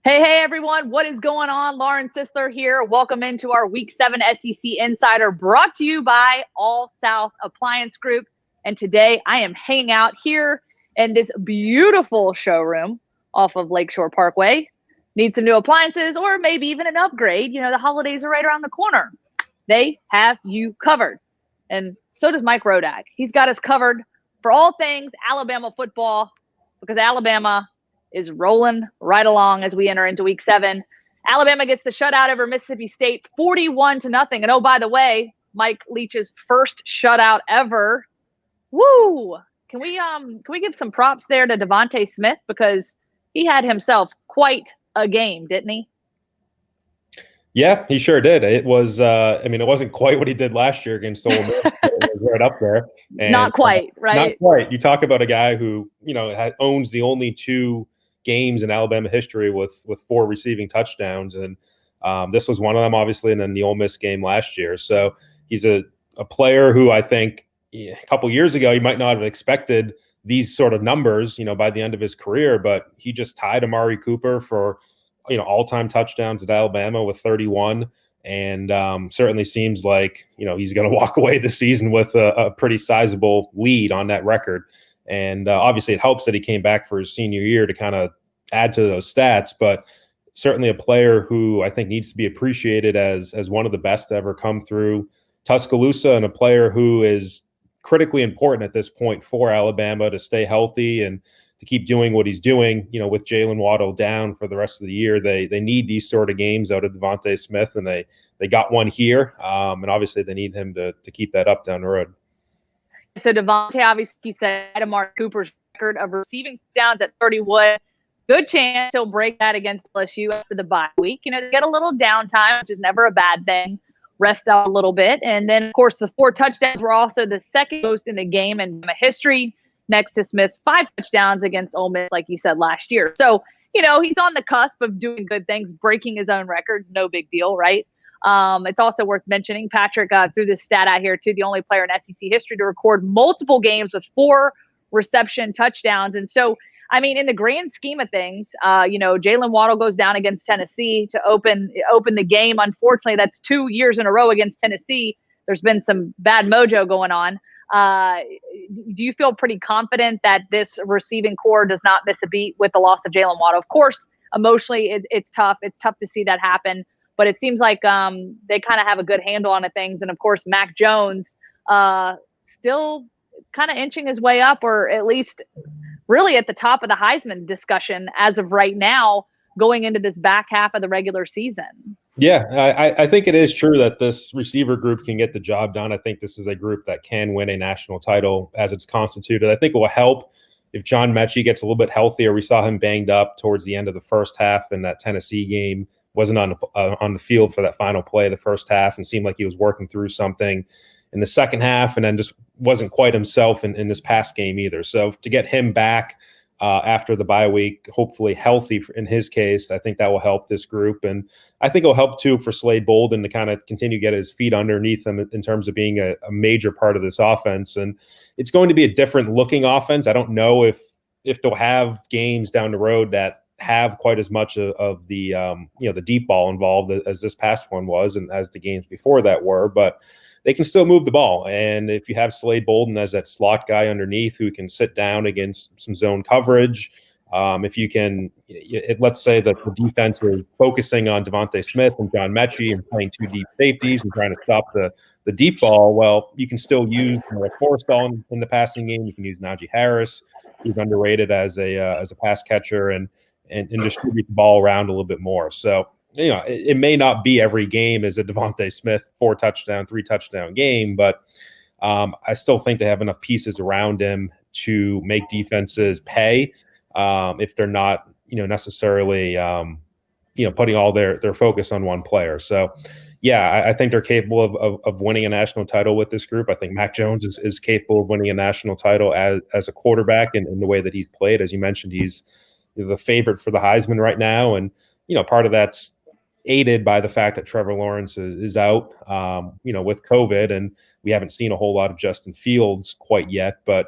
Hey, everyone. What is going on? Lauren Sisler here. Welcome into our Week 7 SEC Insider brought to you by All South Appliance Group. And today I am hanging out here in this beautiful showroom off of Lakeshore Parkway. Need some new appliances or maybe even an upgrade. You know, the holidays are right around the corner. They have you covered. And so does Mike Rodak. He's got us covered for all things Alabama football because Alabama is rolling right along as we enter into Week 7. Alabama gets the shutout over Mississippi State 41-0. And oh, by the way, Mike Leach's first shutout ever. Woo! Can we give some props there to DeVonta Smith because he had himself quite a game, didn't he? Yeah, he sure did. It was, it wasn't quite what he did last year against Ole Miss. It was right up there. And, not quite, right? Not quite. You talk about a guy who, owns the only two games in Alabama history with 4 receiving touchdowns. And this was one of them, obviously, and then the Ole Miss game last year. So he's a player who I think a couple years ago, you might not have expected these sort of numbers, by the end of his career, but he just tied Amari Cooper for all-time touchdowns at Alabama with 31, and certainly seems like he's going to walk away this season with a pretty sizable lead on that record. And obviously, it helps that he came back for his senior year to kind of add to those stats. But certainly a player who I think needs to be appreciated as one of the best to ever come through Tuscaloosa, and a player who is critically important at this point for Alabama to stay healthy and to keep doing what he's doing, with Jalen Waddle down for the rest of the year. They need these sort of games out of DeVonta Smith, and they got one here. And obviously they need him to keep that up down the road. So DeVonta, obviously, you said Amari Cooper's record of receiving downs at 31. Good chance he'll break that against LSU after the bye week. They get a little downtime, which is never a bad thing. Rest out a little bit. And then, of course, the 4 touchdowns were also the second most in the game in history, next to Smith's 5 touchdowns against Ole Miss, like you said, last year. So, he's on the cusp of doing good things, breaking his own records. No big deal, right? It's also worth mentioning, Patrick threw this stat out here, too, the only player in SEC history to record multiple games with 4 reception touchdowns. And so, in the grand scheme of things, Jalen Waddle goes down against Tennessee to open the game. Unfortunately, that's 2 years in a row against Tennessee. There's been some bad mojo going on. Do you feel pretty confident that this receiving core does not miss a beat with the loss of Jalen Waddle? Of course, emotionally, it's tough. It's tough to see that happen. But it seems like they kind of have a good handle on things. And, of course, Mac Jones still kind of inching his way up, or at least really at the top of the Heisman discussion as of right now, going into this back half of the regular season. Yeah, I think it is true that this receiver group can get the job done. I think this is a group that can win a national title as it's constituted. I think it will help if John Mechie gets a little bit healthier. We saw him banged up towards the end of the first half in that Tennessee game. Wasn't on the field for that final play of the first half, and seemed like he was working through something in the second half, and then just wasn't quite himself in this past game either. So to get him back after the bye week, hopefully healthy in his case, I think that will help this group. And I think it'll help too for Slade Bolden to kind of continue to get his feet underneath him in terms of being a major part of this offense. And it's going to be a different looking offense. I don't know if they'll have games down the road that have quite as much of the the deep ball involved as this past one was, and as the games before that were, but they can still move the ball. And if you have Slade Bolden as that slot guy underneath who can sit down against some zone coverage, if you can, let's say that the defense is focusing on DeVonta Smith and John Mechie and playing 2 deep safeties and trying to stop the deep ball, well, you can still use Forrestall in the passing game. You can use Najee Harris, who's underrated as a pass catcher, and distribute the ball around a little bit more. So, it may not be every game as a DeVonta Smith 4 touchdown, 3 touchdown game, but I still think they have enough pieces around him to make defenses pay if they're not, necessarily, putting all their focus on one player. So, yeah, I think they're capable of winning a national title with this group. I think Mac Jones is capable of winning a national title as a quarterback in the way that he's played. As you mentioned, he's the favorite for the Heisman right now. And, part of that's aided by the fact that Trevor Lawrence is out, with COVID, and we haven't seen a whole lot of Justin Fields quite yet. But,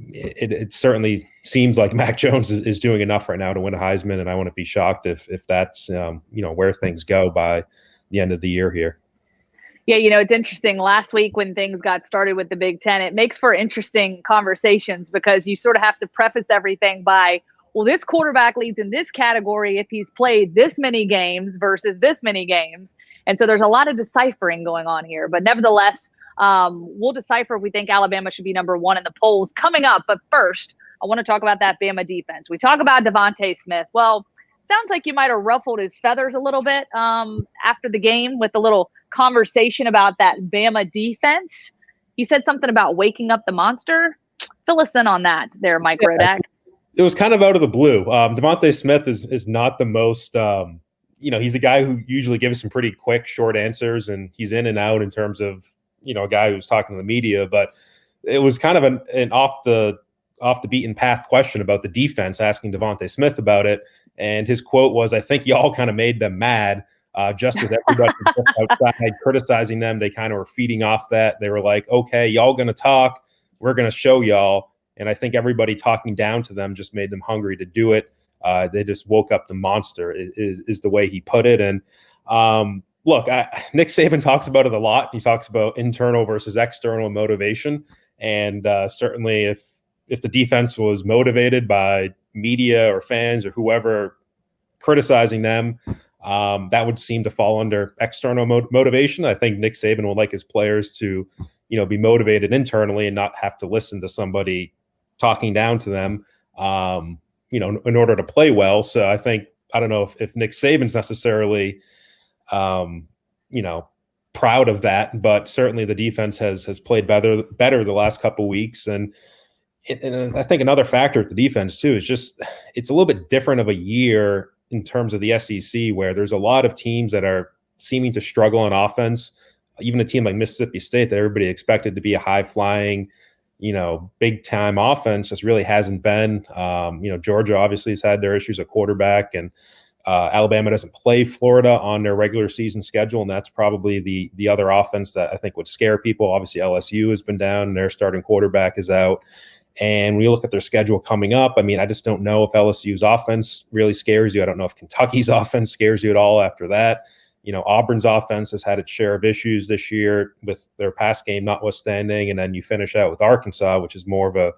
it certainly seems like Mac Jones is doing enough right now to win a Heisman, and I wouldn't be shocked if that's where things go by the end of the year here. Yeah, it's interesting. Last week when things got started with the Big Ten, it makes for interesting conversations because you sort of have to preface everything by, well, this quarterback leads in this category if he's played this many games versus this many games. And so there's a lot of deciphering going on here. But nevertheless, we'll decipher if we think Alabama should be number one in the polls coming up. But first, I want to talk about that Bama defense. We talk about DeVonta Smith. Well, sounds like you might have ruffled his feathers a little bit after the game with a little conversation about that Bama defense. He said something about waking up the monster. Fill us in on that there, Mike Rodak. It was kind of out of the blue. DeVonta Smith is not the most, he's a guy who usually gives some pretty quick, short answers, and he's in and out in terms of, a guy who's talking to the media. But it was kind of an off the beaten path question about the defense, asking DeVonta Smith about it. And his quote was, "I think y'all kind of made them mad." Just with everybody just outside criticizing them, they kind of were feeding off that. They were like, "Okay, y'all going to talk. We're going to show y'all." And I think everybody talking down to them just made them hungry to do it. They just woke up the monster, is the way he put it. And look, Nick Saban talks about it a lot. He talks about internal versus external motivation. And certainly if the defense was motivated by media or fans or whoever criticizing them, that would seem to fall under external motivation. I think Nick Saban would like his players to, be motivated internally and not have to listen to somebody talking down to them, in order to play well. So I don't know if Nick Saban's necessarily, proud of that, but certainly the defense has played better the last couple of weeks. And I think another factor at the defense too is just it's a little bit different of a year in terms of the SEC, where there's a lot of teams that are seeming to struggle on offense. Even a team like Mississippi State that everybody expected to be a high-flying, big-time offense just really hasn't been. Georgia obviously has had their issues at quarterback, and Alabama doesn't play Florida on their regular season schedule, and that's probably the other offense that I think would scare people. Obviously, LSU has been down, and their starting quarterback is out. And when you look at their schedule coming up, I just don't know if LSU's offense really scares you. I don't know if Kentucky's offense scares you at all after that. Auburn's offense has had its share of issues this year with their pass game notwithstanding. And then you finish out with Arkansas, which is more of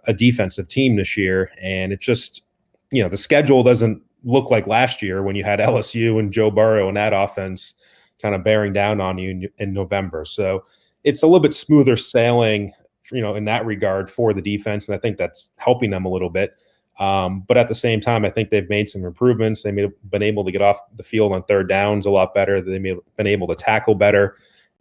a defensive team this year. And it just, the schedule doesn't look like last year when you had LSU and Joe Burrow and that offense kind of bearing down on you in November. So it's a little bit smoother sailing, in that regard for the defense. And I think that's helping them a little bit. But at the same time, I think they've made some improvements. They may have been able to get off the field on third downs a lot better. They may have been able to tackle better.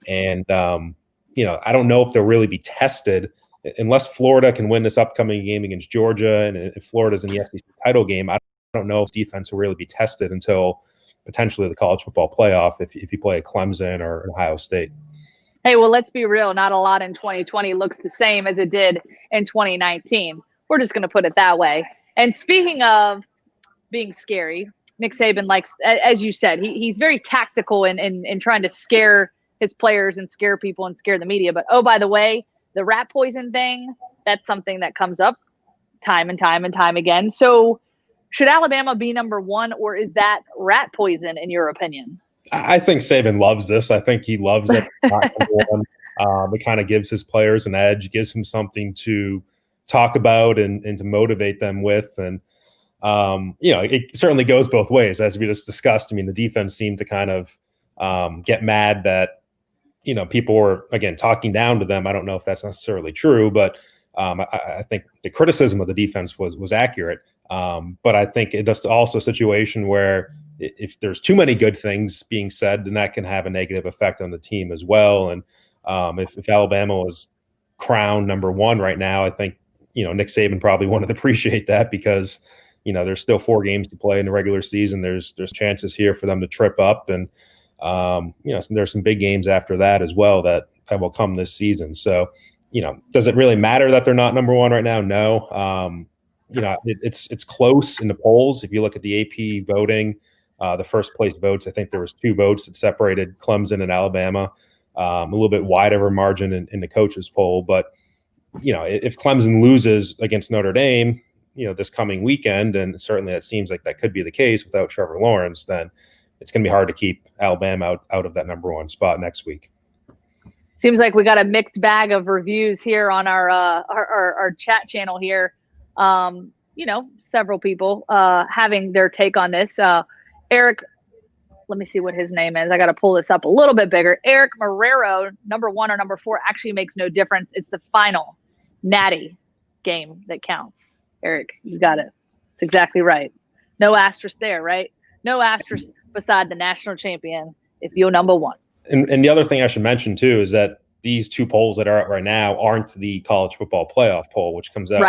And, I don't know if they'll really be tested unless Florida can win this upcoming game against Georgia. And if Florida's in the SEC title game, I don't know if defense will really be tested until potentially the college football playoff if you play a Clemson or Ohio State. Hey, well, let's be real. Not a lot in 2020 looks the same as it did in 2019. We're just going to put it that way. And speaking of being scary, Nick Saban likes, as you said, he's very tactical in trying to scare his players and scare people and scare the media. But, oh, by the way, the rat poison thing, that's something that comes up time and time and time again. So should Alabama be number one, or is that rat poison in your opinion? I think Saban loves this. I think he loves it. It kind of gives his players an edge, gives him something to talk about and to motivate them with. And, it certainly goes both ways. As we just discussed, the defense seemed to kind of get mad that, people were, again, talking down to them. I don't know if that's necessarily true, but I think the criticism of the defense was accurate. But I think it's also a situation where if there's too many good things being said, then that can have a negative effect on the team as well. And if Alabama was crowned number one right now, I think, Nick Saban probably wouldn't appreciate that because, there's still 4 games to play in the regular season. There's chances here for them to trip up. And, there's some big games after that as well that will come this season. So, does it really matter that they're not number one right now? No. It's close in the polls. If you look at the AP voting, the first place votes, I think there was 2 votes that separated Clemson and Alabama, a little bit wider of a margin in the coaches poll. But if Clemson loses against Notre Dame, this coming weekend, and certainly it seems like that could be the case without Trevor Lawrence, then it's going to be hard to keep Alabama out of that number one spot next week. Seems like we got a mixed bag of reviews here on our chat channel here. Several people having their take on this. Eric, let me see what his name is. I got to pull this up a little bit bigger. Eric Marrero, number 1 or number 4 actually makes no difference. It's the final natty game that counts. Eric, you got it. It's exactly right. No asterisk there, right? No asterisk beside the national champion if you're number 1. And the other thing I should mention, too, is that these 2 polls that are out right now aren't the college football playoff poll, which comes out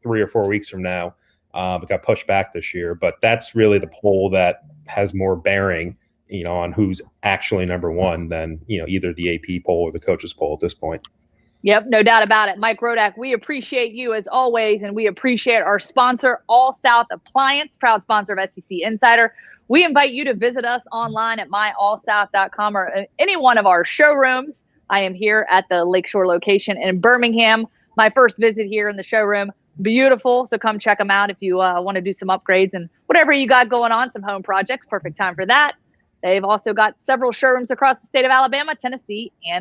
3 or 4 weeks from now. It got pushed back this year. But that's really the poll that has more bearing, on who's actually number 1 than, either the AP poll or the coaches poll at this point. Yep, no doubt about it. Mike Rodak, we appreciate you as always, and we appreciate our sponsor, All South Appliance, proud sponsor of SEC Insider. We invite you to visit us online at myallsouth.com or any one of our showrooms. I am here at the Lakeshore location in Birmingham. My first visit here in the showroom. Beautiful. So come check them out if you want to do some upgrades and whatever you got going on, some home projects. Perfect time for that. They've also got several showrooms across the state of Alabama, Tennessee, and